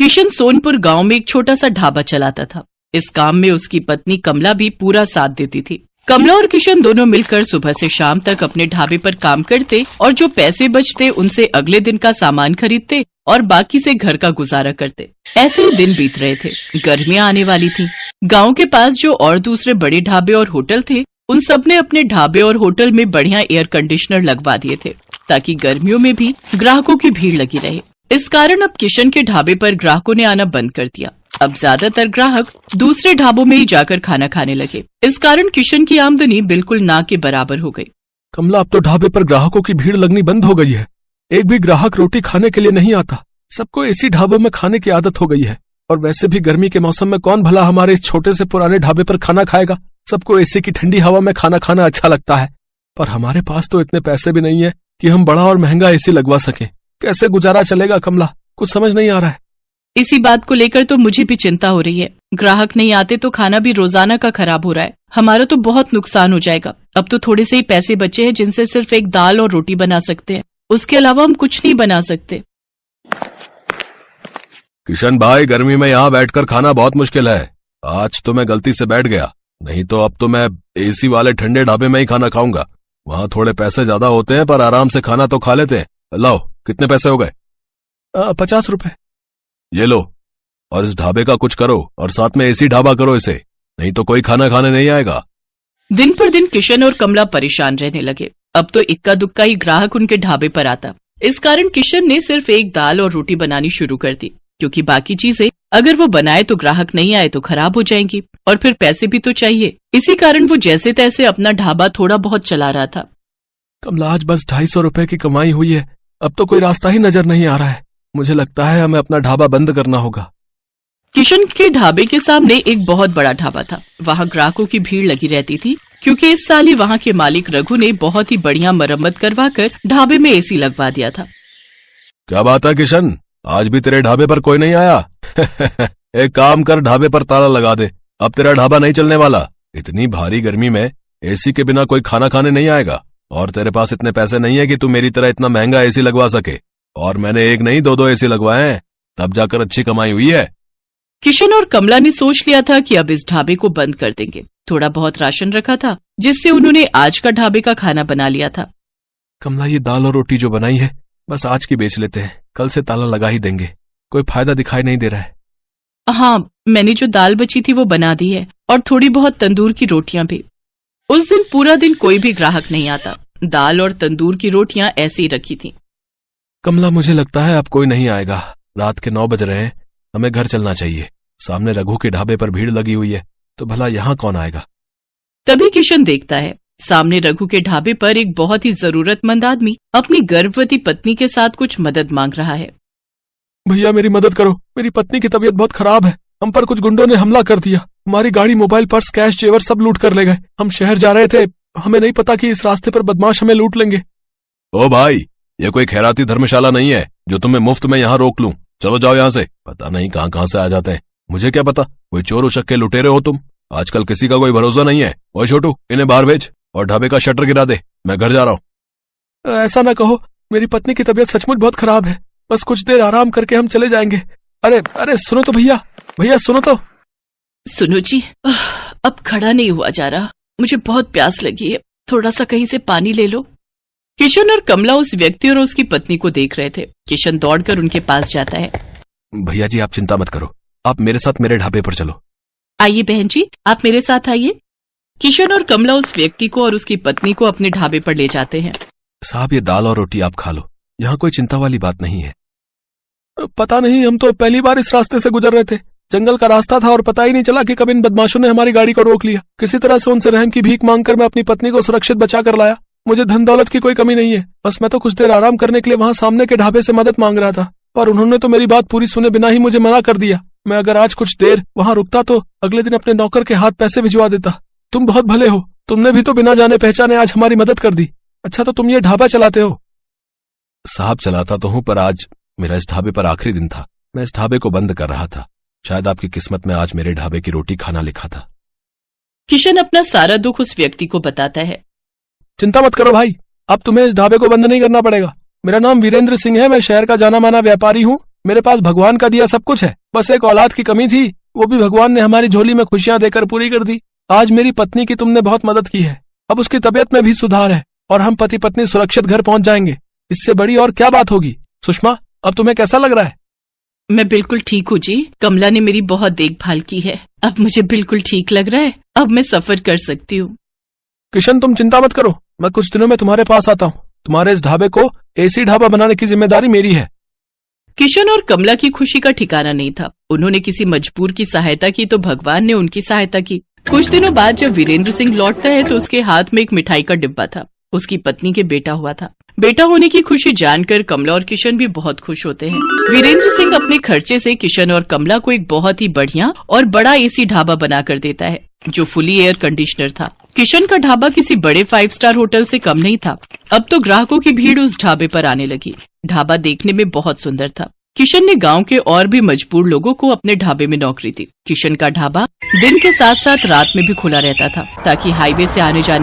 किशन सोनपुर गांव में एक छोटा सा ढाबा चलाता था। इस काम में उसकी पत्नी कमला भी पूरा साथ देती थी। कमला और किशन दोनों मिलकर सुबह से शाम तक अपने ढाबे पर काम करते और जो पैसे बचते उनसे अगले दिन का सामान खरीदते और बाकी से घर का गुजारा करते। ऐसे ही दिन बीत रहे थे। गर्मियां आने वाली थी। गांव के पास जो और दूसरे बड़े ढाबे और होटल थे, उन सब ने अपने ढाबे और होटल में बढ़िया एयर कंडीशनर लगवा दिए थे ताकि गर्मियों में भी ग्राहकों की भीड़ लगी रहे। इस कारण अब किशन के ढाबे पर ग्राहकों ने आना बंद कर दिया। अब ज्यादातर ग्राहक दूसरे ढाबों में ही जाकर खाना खाने लगे। इस कारण किशन की आमदनी बिल्कुल ना के बराबर हो गई। कमला, अब तो ढाबे पर ग्राहकों की भीड़ लगनी बंद हो गई है। एक भी ग्राहक रोटी खाने के लिए नहीं आता। सबको इसी ढाबों में खाने की आदत हो गई है। और वैसे भी गर्मी के मौसम में कौन भला हमारे इस छोटे से पुराने ढाबे पर खाना खाएगा। सबको एसी की ठंडी हवा में खाना खाना अच्छा लगता है, पर हमारे पास तो इतने पैसे भी नहीं है कि हम बड़ा और महंगा एसी लगवा सकें। कैसे गुजारा चलेगा कमला, कुछ समझ नहीं आ रहा है। इसी बात को लेकर तो मुझे भी चिंता हो रही है। ग्राहक नहीं आते तो खाना भी रोजाना का खराब हो रहा है। हमारा तो बहुत नुकसान हो जाएगा। अब तो थोड़े से ही पैसे बचे हैं जिनसे सिर्फ एक दाल और रोटी बना सकते हैं। उसके अलावा हम कुछ नहीं बना सकते। किशन भाई, गर्मी में यहाँ बैठकर खाना बहुत मुश्किल है। आज तो मैं गलती से बैठ गया, नहीं तो अब तो मैं एसी वाले ठंडे ढाबे में ही खाना खाऊंगा। वहाँ थोड़े पैसे ज्यादा होते हैं पर आराम से खाना तो खा लेते हैं। लाओ, कितने पैसे हो गए? 50 रुपए। ये लो, और इस ढाबे का कुछ करो और साथ में एसी ढाबा करो इसे, नहीं तो कोई खाना खाने नहीं आएगा। दिन पर दिन किशन और कमला परेशान रहने लगे। अब तो इक्का दुक्का ही ग्राहक उनके ढाबे पर आता। इस कारण किशन ने सिर्फ एक दाल और रोटी बनानी शुरू कर दी, क्योंकि बाकी चीजें अगर वो बनाए तो ग्राहक नहीं आए तो खराब हो जाएंगी और फिर पैसे भी तो चाहिए। इसी कारण वो जैसे तैसे अपना ढाबा थोड़ा बहुत चला रहा था। कमला, आज बस 250 रुपए की कमाई हुई है। अब तो कोई रास्ता ही नजर नहीं आ रहा है। मुझे लगता है हमें अपना ढाबा बंद करना होगा। किशन के ढाबे के सामने एक बहुत बड़ा ढाबा था। वहाँ ग्राहकों की भीड़ लगी रहती थी, क्योंकि इस साल ही वहाँ के मालिक रघु ने बहुत ही बढ़िया मरम्मत करवाकर ढाबे में एसी लगवा दिया था। क्या बात है किशन, आज भी तेरे ढाबे पर कोई नहीं आया? एक काम कर, ढाबे पर ताला लगा दे। अब तेरा ढाबा नहीं चलने वाला। इतनी भारी गर्मी में एसी के बिना कोई खाना खाने नहीं आएगा, और तेरे पास इतने पैसे नहीं है कि तू मेरी तरह इतना महंगा एसी लगवा सके। और मैंने एक नहीं 2-2 एसी लगवाए हैं, तब जाकर अच्छी कमाई हुई है। किशन और कमला ने सोच लिया था कि अब इस ढाबे को बंद कर देंगे। थोड़ा बहुत राशन रखा था, जिससे उन्होंने आज का ढाबे का खाना बना लिया था। कमला, ये दाल और रोटी जो बनाई है बस आज की बेच लेते हैं, कल से ताला लगा ही देंगे। कोई फायदा दिखाई नहीं दे रहा है। हाँ, मैंने जो दाल बची थी वो बना दी है, और थोड़ी बहुत तंदूर की रोटियां भी। उस दिन पूरा दिन कोई भी ग्राहक नहीं आता। दाल और तंदूर की रोटियां ऐसे ही रखी थी। कमला, मुझे लगता है अब कोई नहीं आएगा। रात के 9 बज रहे हैं, हमें घर चलना चाहिए। सामने रघु के ढाबे पर भीड़ लगी हुई है, तो भला यहाँ कौन आएगा? तभी किशन देखता है सामने रघु के ढाबे पर एक बहुत ही जरूरतमंद आदमी अपनी गर्भवती पत्नी के साथ कुछ मदद मांग रहा है। भैया, मेरी मदद करो। मेरी पत्नी की तबीयत बहुत खराब है। हम पर कुछ गुंडों ने हमला कर दिया। हमारी गाड़ी, मोबाइल, पर्स, कैश, जेवर सब लूट कर ले गए। हम शहर जा रहे थे, हमें नहीं पता कि इस रास्ते पर बदमाश हमें लूट लेंगे। ओ भाई, ये कोई खैराती धर्मशाला नहीं है जो तुम्हें मुफ्त में यहाँ रोक लूं। चलो जाओ यहाँ से। पता नहीं कहाँ से आ जाते हैं। मुझे क्या पता, कोई चोर उचक्के लुटेरे हो तुम। आजकल किसी का कोई भरोसा नहीं है। ओए छोटू, इन्हें बाहर भेज और ढाबे का शटर गिरा दे। मैं घर जा रहा हूँ। ऐसा ना कहो, मेरी पत्नी की तबीयत सचमुच बहुत खराब है। बस कुछ देर आराम करके हम चले जाएंगे। अरे सुनो तो भैया, भैया सुनो तो। सुनो जी, अब खड़ा नहीं हुआ जा रहा। मुझे बहुत प्यास लगी है, थोड़ा सा कहीं से पानी ले लो। किशन और कमला उस व्यक्ति और उसकी पत्नी को देख रहे थे। किशन दौड़कर उनके पास जाता है। भैया जी, आप चिंता मत करो, आप मेरे साथ मेरे ढाबे पर चलो। आइए बहन जी, आप मेरे साथ आइए। किशन और कमला उस व्यक्ति को और उसकी पत्नी को अपने ढाबे पर ले जाते हैं। साहब, ये दाल और रोटी आप खा लो, यहाँ कोई चिंता वाली बात नहीं है। पता नहीं, हम तो पहली बार इस रास्ते से गुजर रहे थे। जंगल का रास्ता था और पता ही नहीं चला कि कब इन बदमाशों ने हमारी गाड़ी को रोक लिया। किसी तरह से उनसे रहम की भीख मांगकर मैं अपनी पत्नी को सुरक्षित बचा कर लाया। मुझे धन दौलत की कोई कमी नहीं है। बस मैं तो कुछ देर आराम करने के लिए वहाँ सामने के ढाबे से मदद मांग रहा था, पर उन्होंने तो मेरी बात पूरी सुने बिना ही मुझे मना कर दिया। मैं अगर आज कुछ देर वहाँ रुकता तो अगले दिन अपने नौकर के हाथ पैसे भिजवा देता। तुम बहुत भले हो, तुमने भी तो बिना जाने पहचाने आज हमारी मदद कर दी। अच्छा, तो तुम ये ढाबा चलाते हो? साहब, चलाता तो हूँ, पर आज मेरा इस ढाबे पर आखिरी दिन था। मैं इस ढाबे को बंद कर रहा था। शायद आपकी किस्मत में आज मेरे ढाबे की रोटी खाना लिखा था। किशन अपना सारा दुख उस व्यक्ति को बताता है। चिंता मत करो भाई, अब तुम्हें इस ढाबे को बंद नहीं करना पड़ेगा। मेरा नाम वीरेंद्र सिंह है, मैं शहर का जाना माना व्यापारी हूँ। मेरे पास भगवान का दिया सब कुछ है, बस एक औलाद की कमी थी, वो भी भगवान ने हमारी झोली में खुशियां देकर पूरी कर दी। आज मेरी पत्नी की तुमने बहुत मदद की है, अब उसकी तबीयत में भी सुधार है और हम पति पत्नी सुरक्षित घर पहुंच जाएंगे। इससे बड़ी और क्या बात होगी? सुषमा, अब तुम्हें कैसा लग रहा है? मैं बिल्कुल ठीक हूँ जी। कमला ने मेरी बहुत देखभाल की है, अब मुझे बिल्कुल ठीक लग रहा है। अब मैं सफर कर सकती हूँ। किशन, तुम चिंता मत करो, मैं कुछ दिनों में तुम्हारे पास आता हूँ। तुम्हारे इस ढाबे को एसी ढाबा बनाने की जिम्मेदारी मेरी है। किशन और कमला की खुशी का ठिकाना नहीं था। उन्होंने किसी मजबूर की सहायता की तो भगवान ने उनकी सहायता की। कुछ दिनों बाद जब वीरेंद्र सिंह लौटता है तो उसके हाथ में एक मिठाई का डिब्बा था। उसकी पत्नी के बेटा हुआ था। बेटा होने की खुशी जानकर कमला और किशन भी बहुत खुश होते हैं। वीरेंद्र सिंह अपने खर्चे से किशन और कमला को एक बहुत ही बढ़िया और बड़ा एसी ढाबा बनाकर देता है, जो फुली एयर कंडीशनर था। किशन का ढाबा किसी बड़े 5 स्टार होटल से कम नहीं था। अब तो ग्राहकों की भीड़ उस ढाबे पर आने लगी। ढाबा देखने में बहुत सुंदर था। किशन ने गांव के और भी मजबूर लोगों को अपने ढाबे में नौकरी दी। किशन का ढाबा दिन के साथ साथ रात में भी खुला रहता था, ताकि हाईवे से आने जाने